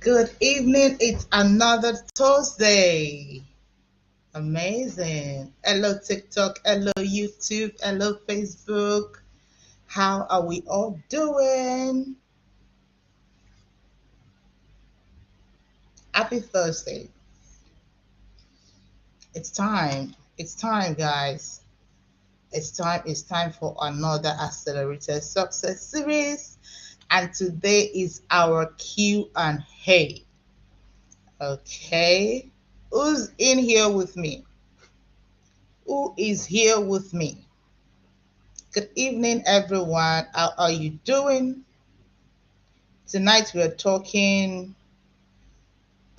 Good evening. It's another Thursday. Amazing. Hello, TikTok. Hello, YouTube. Hello, Facebook. How are we all doing? Happy Thursday. It's time. It's time, guys. It's time for another Accelerated Success series. And today is our Q&A. Okay. Who's in here with me? Who is here with me? Good evening, everyone. How are you doing? Tonight we are talking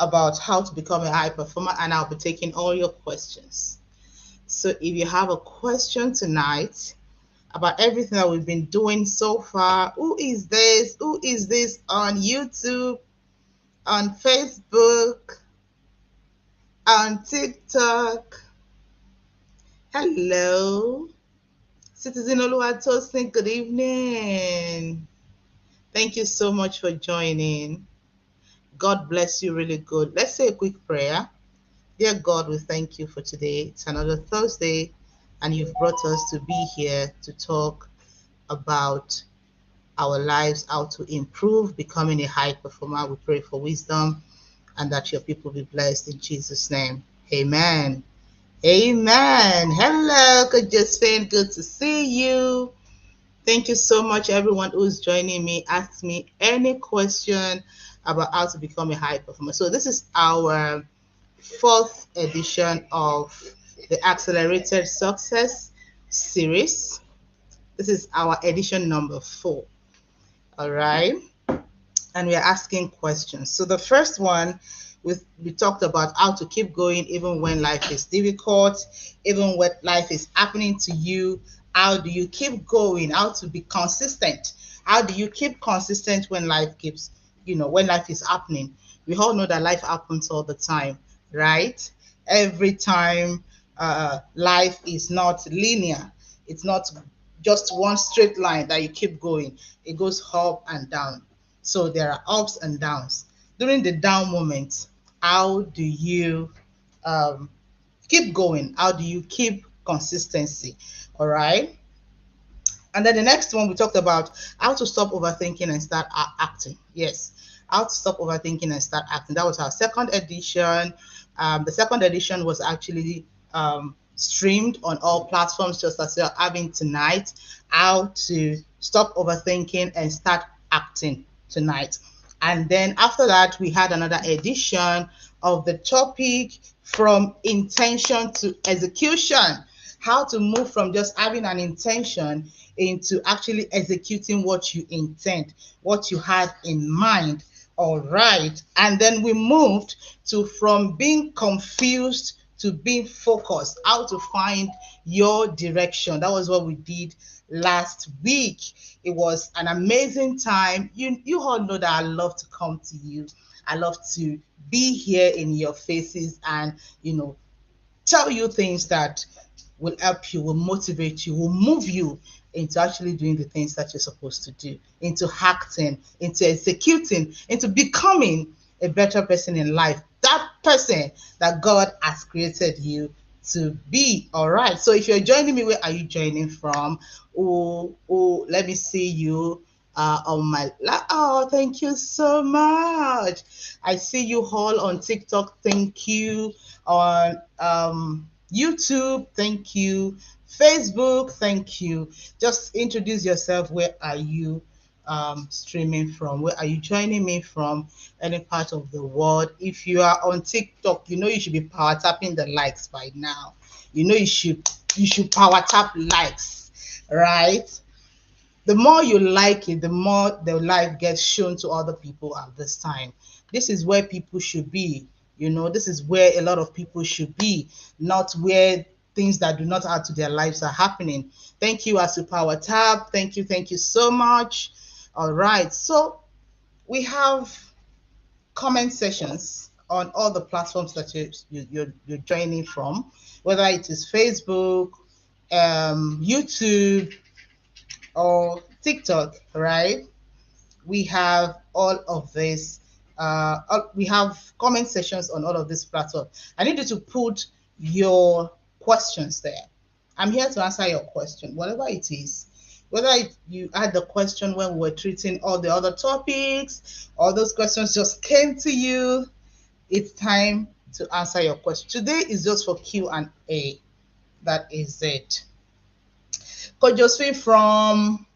about how to become a high performer, and I'll be taking all your questions. So if you have a question tonight about everything that we've been doing so far, who is this? Who is this on YouTube, on Facebook, on TikTok? Hello, Citizen Oluwatosin. Good evening. Thank you so much for joining. God bless you really good. Let's say a quick prayer. Dear God, we thank you for today. It's another Thursday, and you've brought us to be here to talk about our lives, how to improve becoming a high performer. We pray for wisdom and that your people be blessed in Jesus' name. Amen. Amen. Hello, Josephine. Good to see you. Thank you so much, everyone who's joining me. Ask me any question about how to become a high performer. So this is our fourth edition of the Accelerated Success series. This is our edition number 4. All right. And we are asking questions. So the first one, we talked about how to keep going even when life is difficult, even when life is happening to you. How do you keep going? How to be consistent? How do you keep consistent when life keeps, when life is happening? We all know that life happens all the time, right? Every time life is not linear. It's not just one straight line that you keep going. It goes up and down. So there are ups and downs. During the down moment, how do you keep going? How do you keep consistency? All right. And then the next one, we talked about how to stop overthinking and start acting. Yes, how to stop overthinking and start acting. That was our second edition. The second edition was actually streamed on all platforms, just as we're having tonight. How to stop overthinking and start acting tonight. And then after that, we had another edition of the topic from intention to execution. How to move from just having an intention into actually executing what you intend, what you had in mind. All right. And then we moved to from being confused to being focused, how to find your direction. That was what we did last week. It was an amazing time. You all know that I love to come to you. I love to be here in your faces and tell you things that will help you, will motivate you, will move you into actually doing the things that you're supposed to do, into acting, into executing, into becoming a better person in life. That person that God has created you to be. All right. So if you're joining me, where are you joining from? Let me see you on my oh, thank you so much. I see you all on TikTok. Thank you. On YouTube, thank you. Facebook, thank you. Just introduce yourself. Where are you streaming from? Where are you joining me from? Any part of the world? If you are on TikTok, you should be power tapping the likes by now. You should power tap likes, right? The more you like it, the more the life gets shown to other people at this time. This is where people should be. This is where a lot of people should be, not where things that do not add to their lives are happening. Thank you, Asu Power Tab. Thank you so much. All right. So we have comment sessions on all the platforms that you're joining from, whether it is Facebook, YouTube, or TikTok, right? We have all of this we have comment sections on all of these platforms. I need you to put your questions there. I'm here to answer your question, whatever it is. Whether you had the question when we were treating all the other topics, or those questions just came to you, it's time to answer your question. Today is just for Q&A. That is it. Coach Josephine from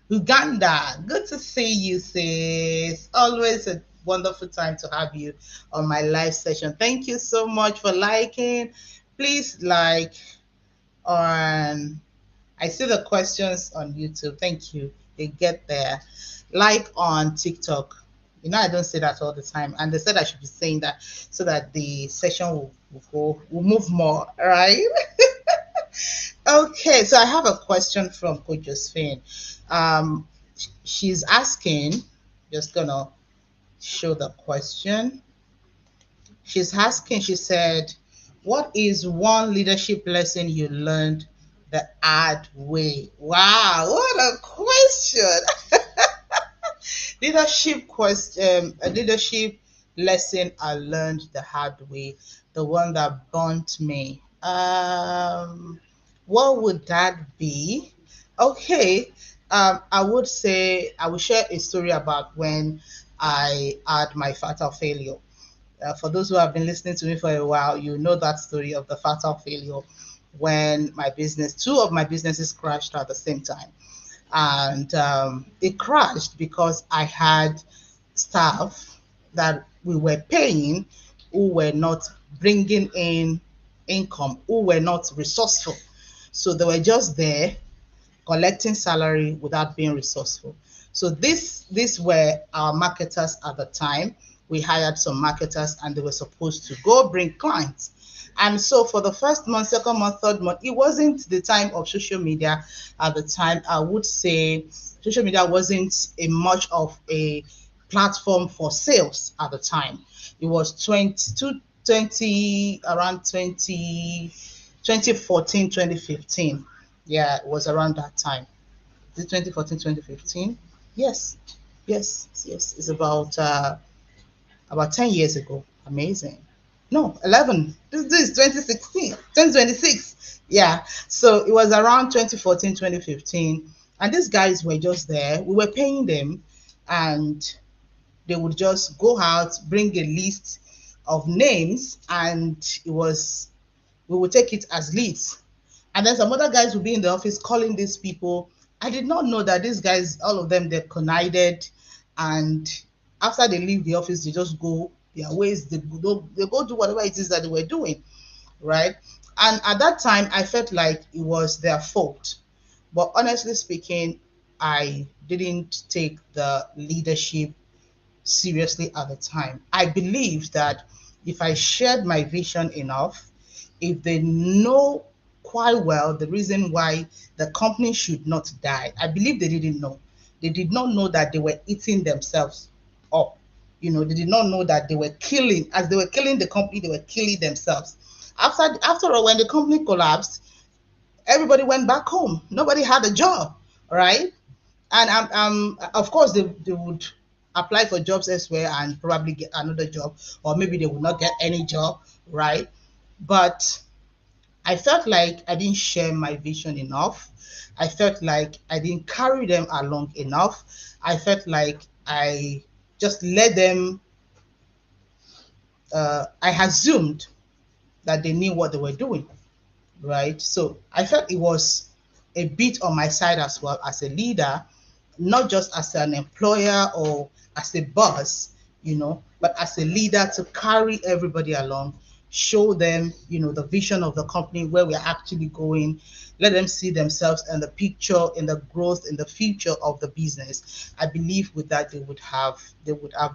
Uganda. Good to see you, sis. Always a wonderful time to have you on my live session. Thank you so much for liking. Please like on, I see the questions on YouTube. Thank you. They get there. Like on TikTok. You know, I don't say that all the time. And they said I should be saying that so that the session will move more, right? Okay, so I have a question from Coach Josephine. Um, she's asking, just gonna show the question. She's asking, she said, what is one leadership lesson you learned the hard way? Wow, what a question! Leadership question, a leadership lesson I learned the hard way, the one that burnt me. What would that be? Okay, I would say I will share a story about when I had my fatal failure. For those who have been listening to me for a while, you know that story of the fatal failure when my business, two of my businesses crashed at the same time. And it crashed because I had staff that we were paying who were not bringing in income, who were not resourceful. So they were just there collecting salary without being resourceful. So these were our marketers at the time. We hired some marketers and they were supposed to go bring clients. And so for the first month, second month, third month, it wasn't the time of social media at the time. I would say social media wasn't a much of a platform for sales at the time. It was 20, around 2014, 2015. Yeah, it was around that time. Is it 2014, 2015? Yes, yes. It's about 10 years ago. Amazing. No, 11. This is 2016, 2026. Yeah. So it was around 2014, 2015. And these guys were just there. We were paying them and they would just go out, bring a list of names, and we would take it as leads. And then some other guys would be in the office calling these people. I did not know that these guys, all of them, they connived, and after they leave the office, they just go their ways. They go do whatever it is that they were doing, right? And at that time, I felt like it was their fault. But honestly speaking, I didn't take the leadership seriously at the time. I believed that if I shared my vision enough, if they know quite well the reason why the company should not die, I believe they didn't know. They did not know that they were eating themselves up. You know, they did not know that they were killing, as they were killing the company, they were killing themselves. After all, when the company collapsed, everybody went back home. Nobody had a job, right? And of course they would apply for jobs elsewhere and probably get another job, or maybe they would not get any job, right? But I felt like I didn't share my vision enough. I felt like I didn't carry them along enough. I felt like I just let them, I assumed that they knew what they were doing, right? So I felt it was a bit on my side as well as a leader, not just as an employer or as a boss, but as a leader to carry everybody along, show them, the vision of the company, where we're actually going, let them see themselves in the picture, in the growth, in the future of the business. I believe with that they would have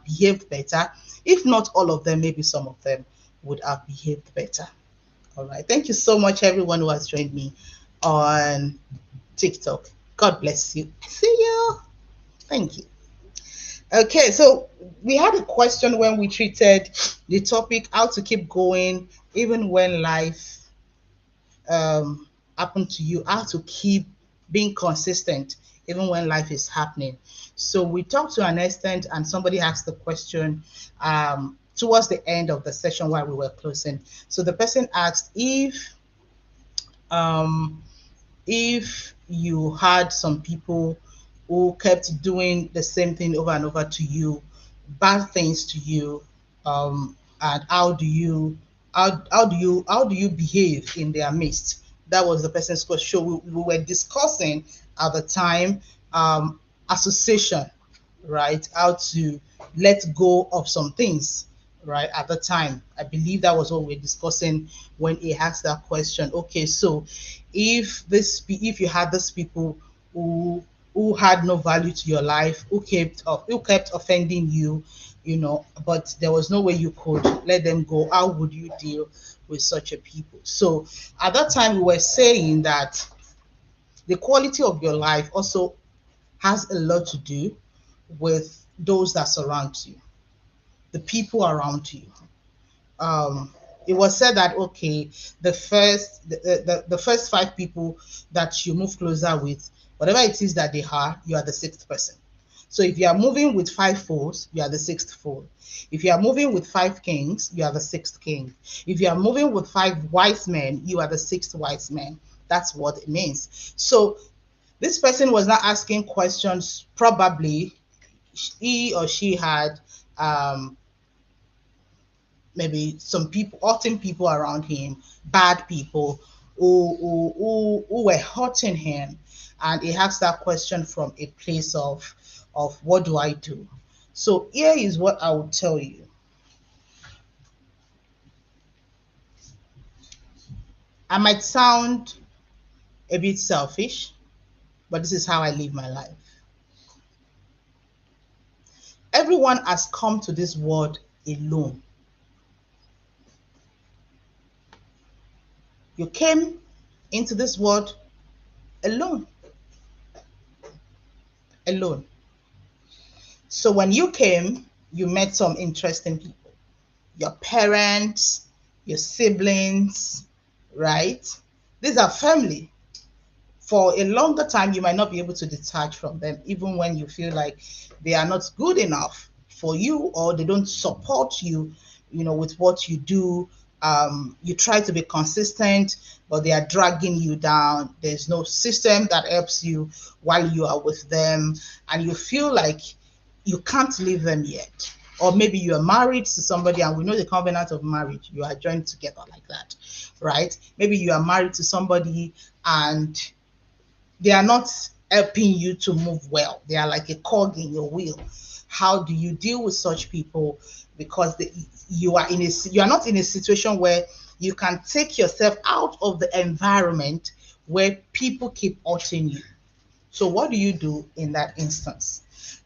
behaved better. If not all of them, maybe some of them would have behaved better. All right. Thank you so much, everyone who has joined me on TikTok. God bless you. See you. Thank you. Okay, so we had a question when we treated the topic how to keep going even when life happened to you, how to keep being consistent even when life is happening. So we talked to an extent, and somebody asked the question towards the end of the session while we were closing. So the person asked um, if you had some people who kept doing the same thing over and over to you, bad things to you, and how do you behave in their midst? That was the person's question. So we were discussing at the time association, right? How to let go of some things, right? At the time, I believe that was what we were discussing when he asked that question. Okay, so if you had these people who had no value to your life, who kept offending you, but there was no way you could let them go, how would you deal with such a people? So at that time, we were saying that the quality of your life also has a lot to do with those that surround you, the people around you. um it was said that, okay, the first five people that you move closer with, whatever it is that they are, you are the sixth person. So if you are moving with five fools, you are the sixth fool. If you are moving with five kings, you are the sixth king. If you are moving with five wise men, you are the sixth wise man. That's what it means. So this person was not asking questions. Probably he or she had um maybe some people, hurting people around him, bad people who were hurting him, and he asked that question from a place of what do I do? So here is what I would tell you. I might sound a bit selfish, but this is how I live my life. Everyone has come to this world alone. You came into this world alone. Alone. So when you came, you met some interesting people, your parents, your siblings, right? These are family. For a longer time, you might not be able to detach from them, even when you feel like they are not good enough for you, or they don't support you, with what you do. You try to be consistent, but they are dragging you down. There's no system that helps you while you are with them, and you feel like you can't leave them yet. Or maybe you are married to somebody, and we know the covenant of marriage, you are joined together like that, right? Maybe you are married to somebody and they are not helping you to move well. They are like a cog in your wheel. How do you deal with such people? Because you are not in a situation where you can take yourself out of the environment where people keep hurting you. So what do you do in that instance?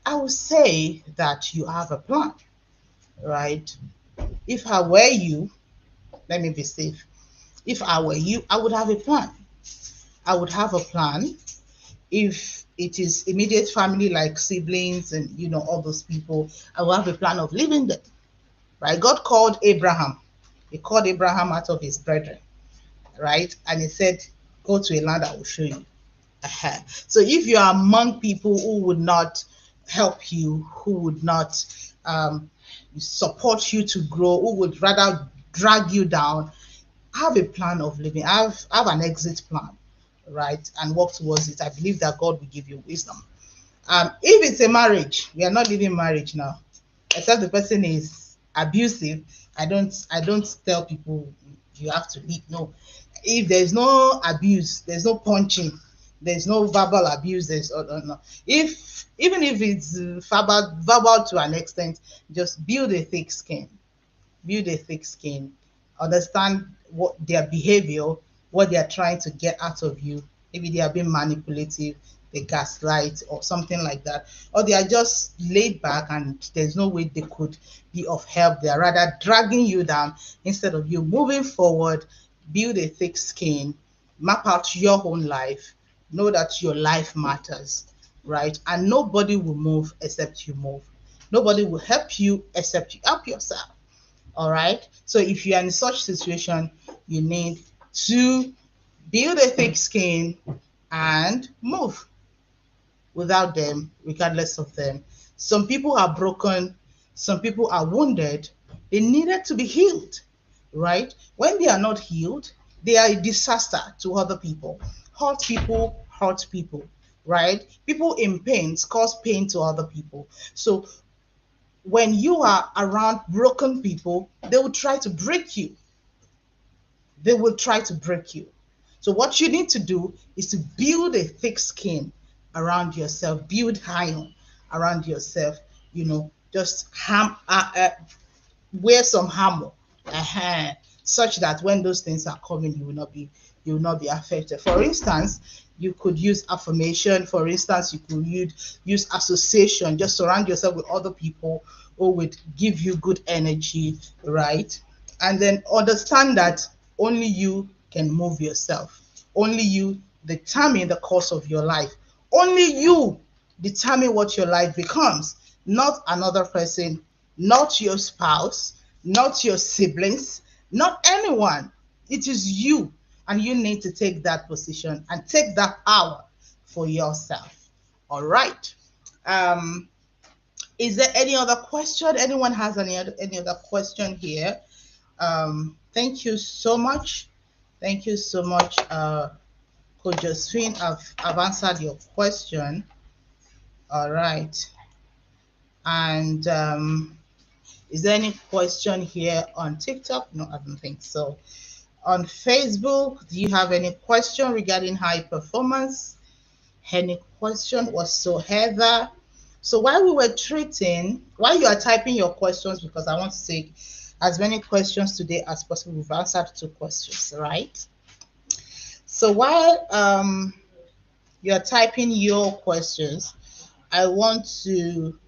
I would say that you have a plan, right? If I were you, let me be safe. If I were you, I would have a plan. I would have a plan. If it is immediate family like siblings and all those people, I will have a plan of leaving them. Right? God called Abraham. He called Abraham out of his brethren, right? And he said, go to a land I will show you. So if you are among people who would not help you, who would not support you to grow, who would rather drag you down, have a plan of living, have an exit plan, right? And work towards it. I believe that God will give you wisdom. If it's a marriage, we are not living marriage now, except the person is abusive. I don't tell people you have to leave. No, if there's no abuse, there's no punching, there's no verbal abuse. There's no. If even if it's verbal to an extent, just build a thick skin. Build a thick skin. Understand what their behavior, what they are trying to get out of you. Maybe they are being manipulative, they gaslight or something like that, or they are just laid back and there's no way they could be of help. They are rather dragging you down instead of you moving forward. Build a thick skin, map out your own life, know that your life matters, right? And nobody will move except you move. Nobody will help you except you help yourself. All right. So if you are in such situation, you need to build a thick skin and move. without them, regardless of them. Some people are broken, some people are wounded. They needed to be healed, right? When they are not healed, they are a disaster to other people. Hurt people, right? People in pain cause pain to other people. So when you are around broken people, they will try to break you. They will try to break you. So what you need to do is to build a thick skin around yourself, build iron around yourself, just wear some armor, such that when those things are coming, you will not be affected. For instance, you could use affirmation. For instance, you could use association. Just surround yourself with other people who would give you good energy, right? And then understand that only you can move yourself. Only you determine the course of your life. Only you determine what your life becomes, not another person, not your spouse, not your siblings, not anyone. It is you, and you need to take that position and take that power for yourself. All right. Um, is there any other question? Anyone has any other question here? Thank you so much. Thank you so much, Coach Josephine. I've answered your question. All right. And is there any question here on TikTok? No, I don't think so. On Facebook, do you have any question regarding high performance? Any question whatsoever? So while you are typing your questions, because I want to take as many questions today as possible, we've answered 2 questions, right? So while you're typing your questions, I want to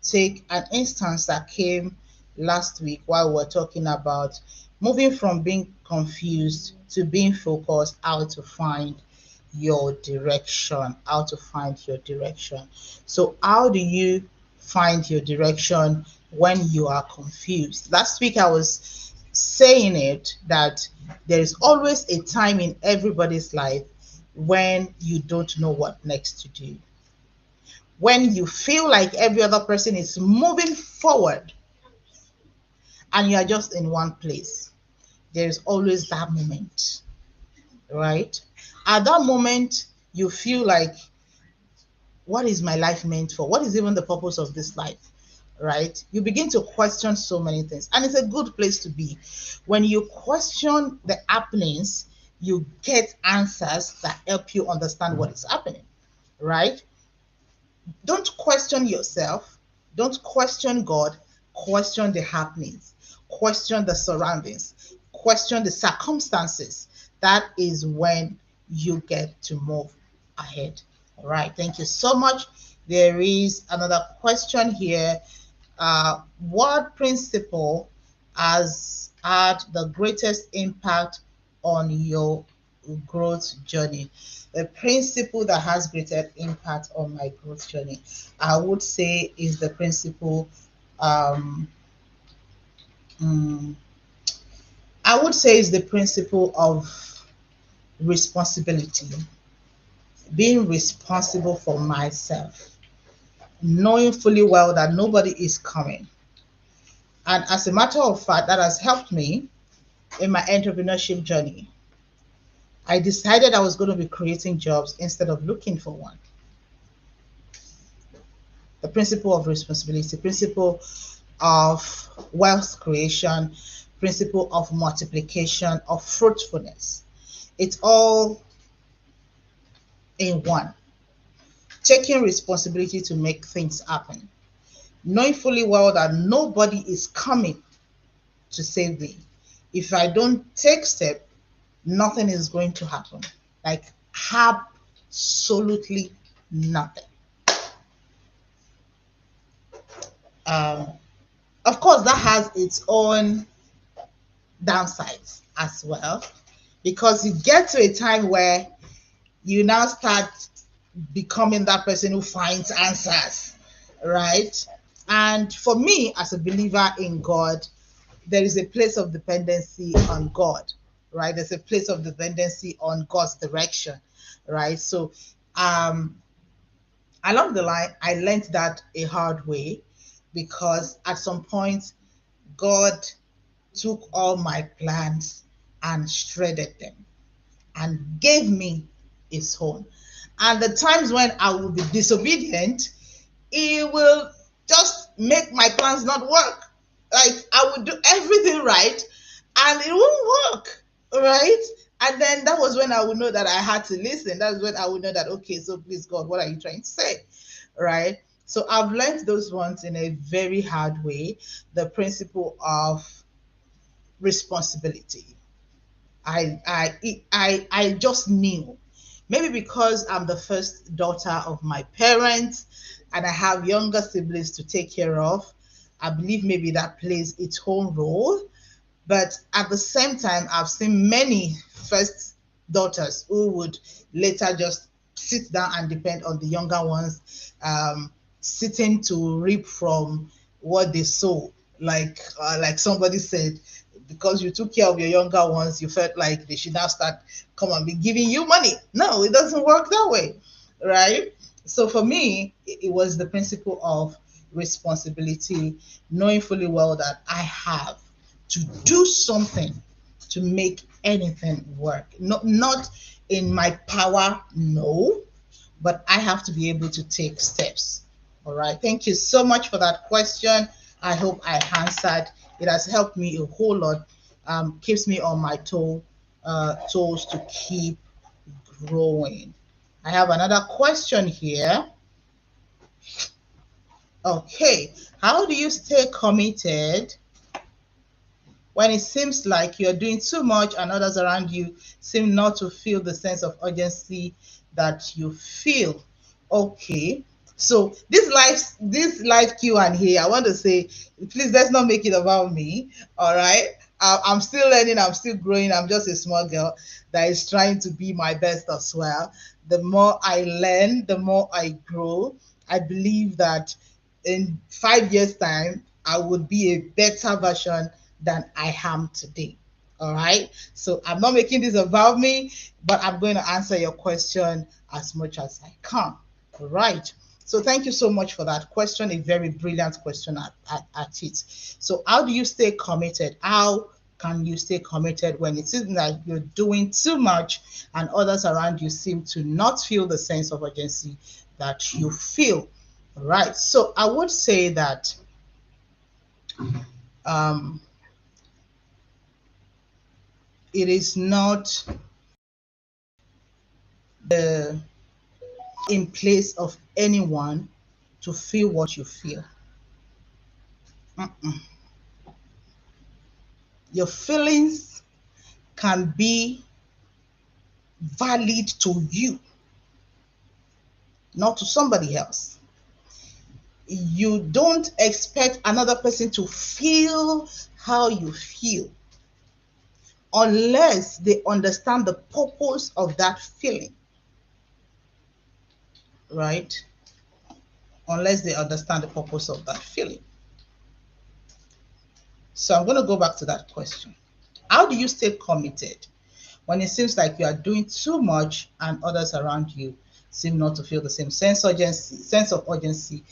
take an instance that came last week while we were talking about moving from being confused to being focused, how to find your direction, how to find your direction. So how do you find your direction when you are confused? Last week I was saying it that there is always a time in everybody's life when you don't know what next to do. When you feel like every other person is moving forward and you are just in one place, there is always that moment, right? At that moment, you feel like, what is my life meant for? What is even the purpose of this life? Right? You begin to question so many things, and it's a good place to be. When you question the happenings, you get answers that help you understand what is happening, right? Don't question yourself. Don't question God. Question the happenings. Question the surroundings. Question the circumstances. That is when you get to move ahead. All right. Thank you so much. There is another question here. What principle has had the greatest impact on your growth journey? The principle that has greater impact on my growth journey, I would say, is the principle. Um, mm, I would say is the principle of responsibility, being responsible for myself, knowing fully well that nobody is coming. And as a matter of fact, that has helped me in my entrepreneurship journey. I decided I was going to be creating jobs instead of looking for one. The principle of responsibility, principle of wealth creation, principle of multiplication, of fruitfulness. It's all in one. Taking responsibility to make things happen. Knowing fully well that nobody is coming to save me. If I don't take step, nothing is going to happen. Like absolutely nothing. Um, of course, that has its own downsides as well, because you get to a time where you now start becoming that person who finds answers, right? And for me, as a believer in God, there is a place of dependency on God, right? There's a place of dependency on God's direction, right? So, Along the line, I learned that a hard way, because at some point, God took all my plans and shredded them and gave me his own. And the times when I will be disobedient, it will just make my plans not work. Like, I would do everything right and it won't work, right? And then that was when I would know that I had to listen. That's when I would know that, okay, so please, God, what are you trying to say? Right? So I've learned those ones in a very hard way. The principle of responsibility. I just knew. Maybe because I'm the first daughter of my parents and I have younger siblings to take care of. I believe maybe that plays its own role. But at the same time, I've seen many first daughters who would later just sit down and depend on the younger ones, sitting to reap from what they sow. Like somebody said, because you took care of your younger ones, you felt like they should now start come and be giving you money. No, it doesn't work that way, right? So for me, it was the principle of responsibility, knowing fully well that I have to do something to make anything work. Not in my power, no, but I have to be able to take steps. All right. Thank you so much for that question. I hope I answered. It has helped me a whole lot. Keeps me on my toes to keep growing. I have another question here. Okay. How do you stay committed when it seems like you're doing too much and others around you seem not to feel the sense of urgency that you feel? Okay. So this life Q and here, I want to say, please let's not make it about me. All right. I'm still learning, I'm still growing. I'm just a small girl that is trying to be my best as well. The more I learn, the more I grow. I believe that in 5 years' time, I would be a better version than I am today. All right. So I'm not making this about me, but I'm going to answer your question as much as I can. All right. So thank you so much for that question. A very brilliant question at it. So how do you stay committed? How can you stay committed when it seems like you're doing too much and others around you seem to not feel the sense of urgency that you feel? All right. So I would say that um, it is not the in place of anyone to feel what you feel. Mm-mm. Your feelings can be valid to you, not to somebody else. You don't expect another person to feel how you feel unless they understand the purpose of that feeling, right? Unless they understand the purpose of that feeling. So I'm going to go back to that question. How do you stay committed when it seems like you are doing too much and others around you seem not to feel the same sense of urgency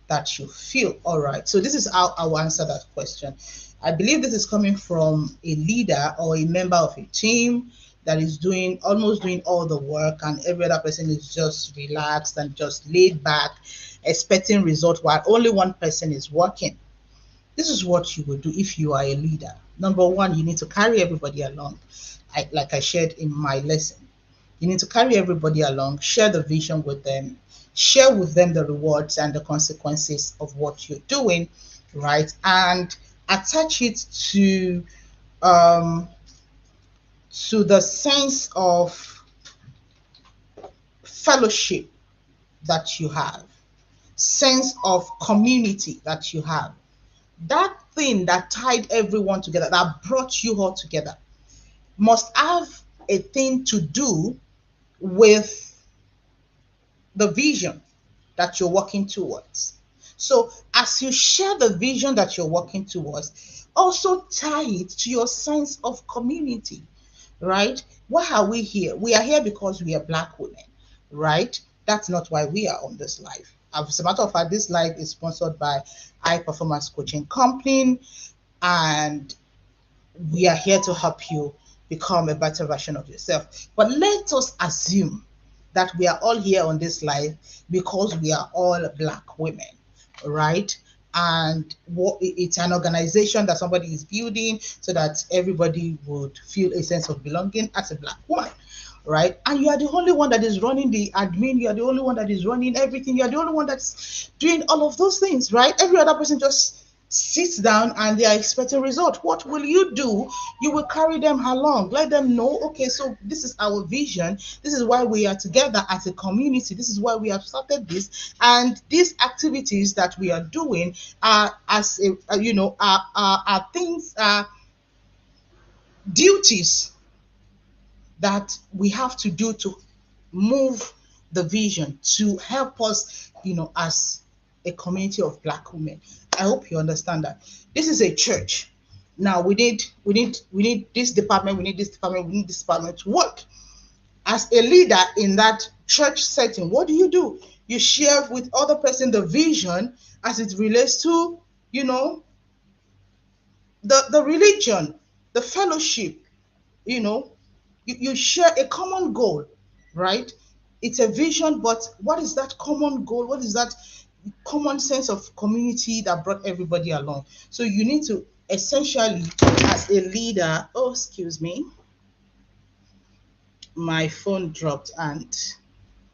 that you feel? All right. So this is how I will answer that question. I believe this is coming from a leader or a member of a team that is doing all the work, and every other person is just relaxed and just laid back, expecting results while only one person is working. This is what you would do if you are a leader. Number one, you need to carry everybody along. Like I shared in my lesson, you need to carry everybody along, share the vision with them, share with them the rewards and the consequences of what you're doing, right? And attach it um, to the sense of fellowship that you have, sense of community that you have. That thing that tied everyone together, that brought you all together, must have a thing to do with the vision that you're working towards. So, as you share the vision that you're working towards, also tie it to your sense of community, right? Why are we here? We are here because we are Black women, right? That's not why we are on this live. As a matter of fact, this live is sponsored by High Performance Coaching Company, and we are here to help you become a better version of yourself. But let us assume that we are all here on this live because we are all Black women, right? And it's an organization that somebody is building so that everybody would feel a sense of belonging as a Black woman, right? And you are the only one that is running the admin, you are the only one that is running everything, you are the only one that's doing all of those things, right? Every other person just sits down and they are expecting result. What will you do? You will carry them along, let them know, okay, so this is our vision, this is why we are together as a community, this is why we have started this, and these activities that we are doing are as a, are things, duties that we have to do to move the vision, to help us, as a community of Black women. I hope you understand that. This is a church. Now we need this department, we need this department, we need this department to work. As a leader in that church setting, what do? You share with other person the vision as it relates to, the religion, the fellowship, you know, you share a common goal, right? It's a vision, but what is that common goal? What is that common sense of community that brought everybody along? So you need to essentially, as a leader, oh, excuse me, my phone dropped, and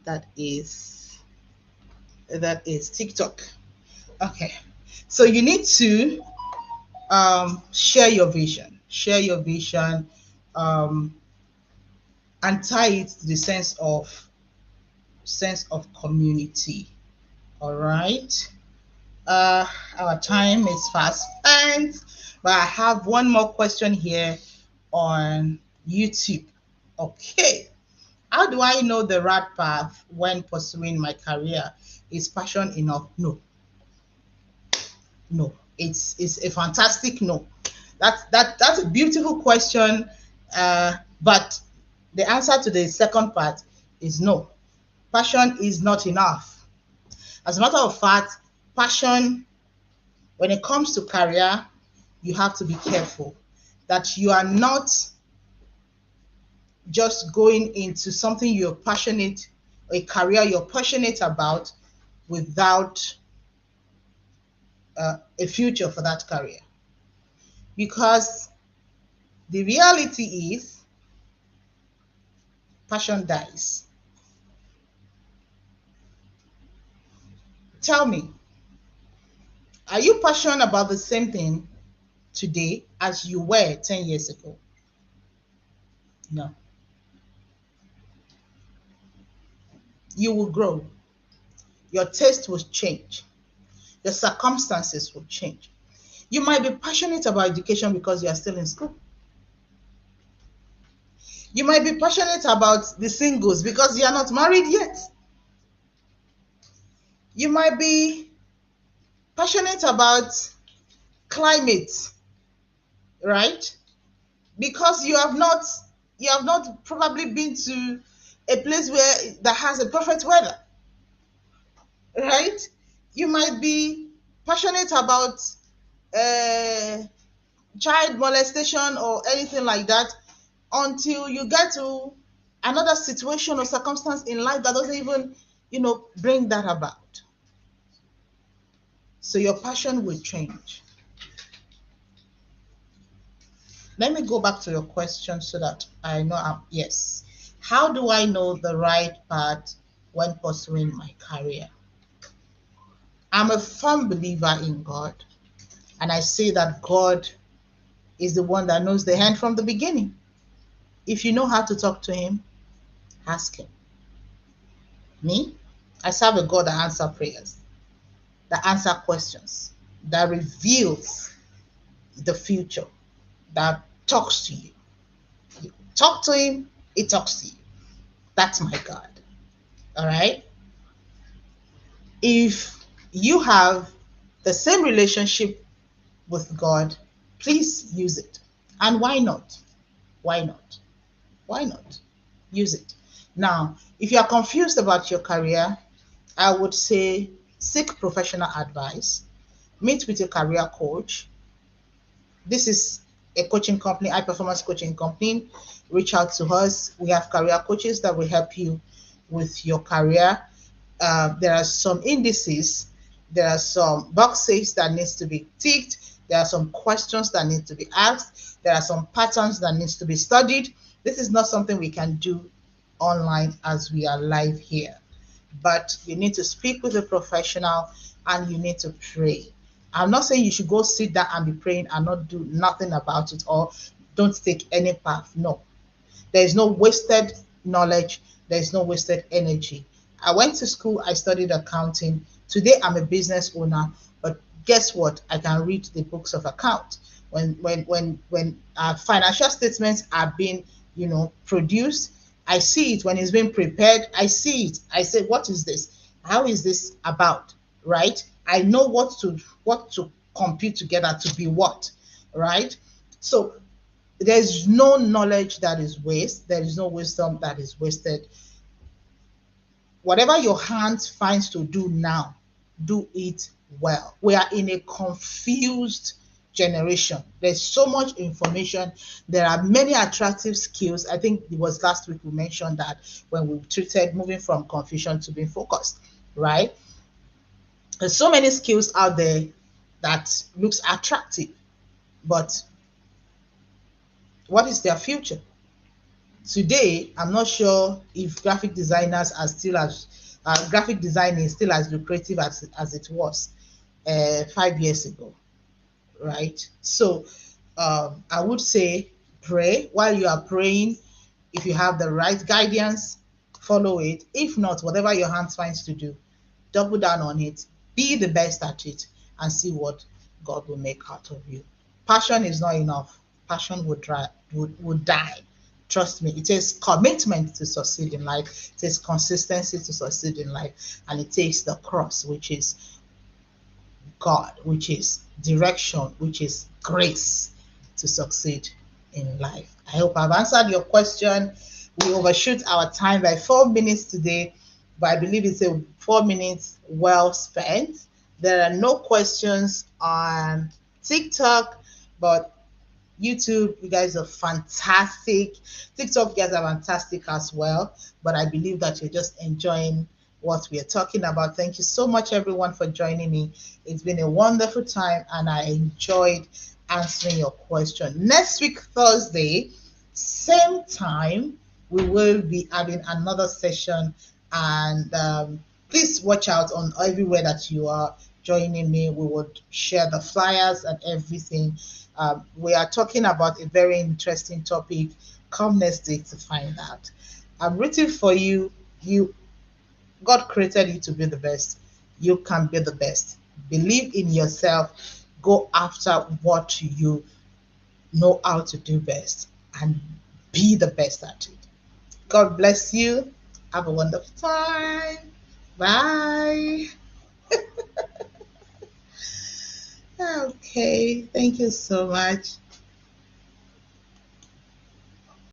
that is TikTok. Okay, so you need to share your vision, um, and tie it to the sense of community. All right. Our time is fast spent, but I have one more question here on YouTube. Okay. How do I know the right path when pursuing my career? Is passion enough? No. No. It's a fantastic no. That's a beautiful question. But the answer to the second part is no. Passion is not enough. As a matter of fact, passion, when it comes to career, you have to be careful that you are not just going into something you're passionate, a career you're passionate about, without a future for that career. Because the reality is, passion dies. Tell me, are you passionate about the same thing today as you were 10 years ago? No. You will grow. Your taste will change. Your circumstances will change. You might be passionate about education because you are still in school. You might be passionate about the singles because you are not married yet. You might be passionate about climate, right? Because you have not probably been to a place where that has a perfect weather, right? You might be passionate about uh, child molestation or anything like that until you get to another situation or circumstance in life that doesn't even, bring that about. So your passion will change. Let me go back to your question so that I know. Yes. How do I know the right path when pursuing my career? I'm a firm believer in God, and I say that God is the one that knows the end from the beginning. If you know how to talk to Him, ask Him. Me, I serve a God that answers prayers, that answers questions, that reveals the future, that talks to you. You talk to Him, He talks to you. That's my God. All right. If you have the same relationship with God, please use it. And why not? Why not? Why not? Use it. Now, if you are confused about your career, I would say seek professional advice, meet with a career coach. This is a coaching company, high performance coaching company. Reach out to us. We have career coaches that will help you with your career. There are some indices, there are some boxes that needs to be ticked, there are some questions that need to be asked, there are some patterns that needs to be studied. This is not something we can do online as we are live here, but you need to speak with a professional and you need to pray. I'm not saying you should go sit down and be praying and not do nothing about it or don't take any path. No, there is no wasted knowledge. There is no wasted energy. I went to school. I studied accounting. Today, I'm a business owner. But guess what? I can read the books of account. When financial statements are being, produced, I see it. When it's being prepared, I see it. I say, what is this? How is this about? Right? I know what to compute together to be what. Right? So there's no knowledge that is waste. There is no wisdom that is wasted. Whatever your hands finds to do now, do it well. We are in a confused generation. There's so much information. There are many attractive skills. I think it was last week we mentioned that when we treated moving from confusion to being focused, right? There's so many skills out there that looks attractive, but what is their future? Today, I'm not sure if graphic designers are still as graphic design is still as lucrative as it was 5 years ago, right? So I would say pray. While you are praying, if you have the right guidance, follow it. If not, whatever your hands finds to do, double down on it, be the best at it, and see what God will make out of you. Passion is not enough. Passion would die. Trust me, it takes commitment to succeed in life, it takes consistency to succeed in life, and it takes the cross, which is God, which is direction, which is grace to succeed in life. I hope I've answered your question. We overshoot our time by 4 minutes today, but I believe it's a 4 minutes well spent. There are no questions on TikTok, but YouTube, you guys are fantastic. TikTok, you guys are fantastic as well. But I believe that you're just enjoying what we are talking about. Thank you so much, everyone, for joining me. It's been a wonderful time, and I enjoyed answering your question. Next week, Thursday, same time, we will be having another session. And please watch out on everywhere that you are joining me. We would share the flyers and everything. We are talking about a very interesting topic. Come next week to find out. I'm rooting for you. God created you to be the best. You can be the best. Believe in yourself. Go after what you know how to do best and be the best at it. God bless you. Have a wonderful time. Bye. Okay. Thank you so much.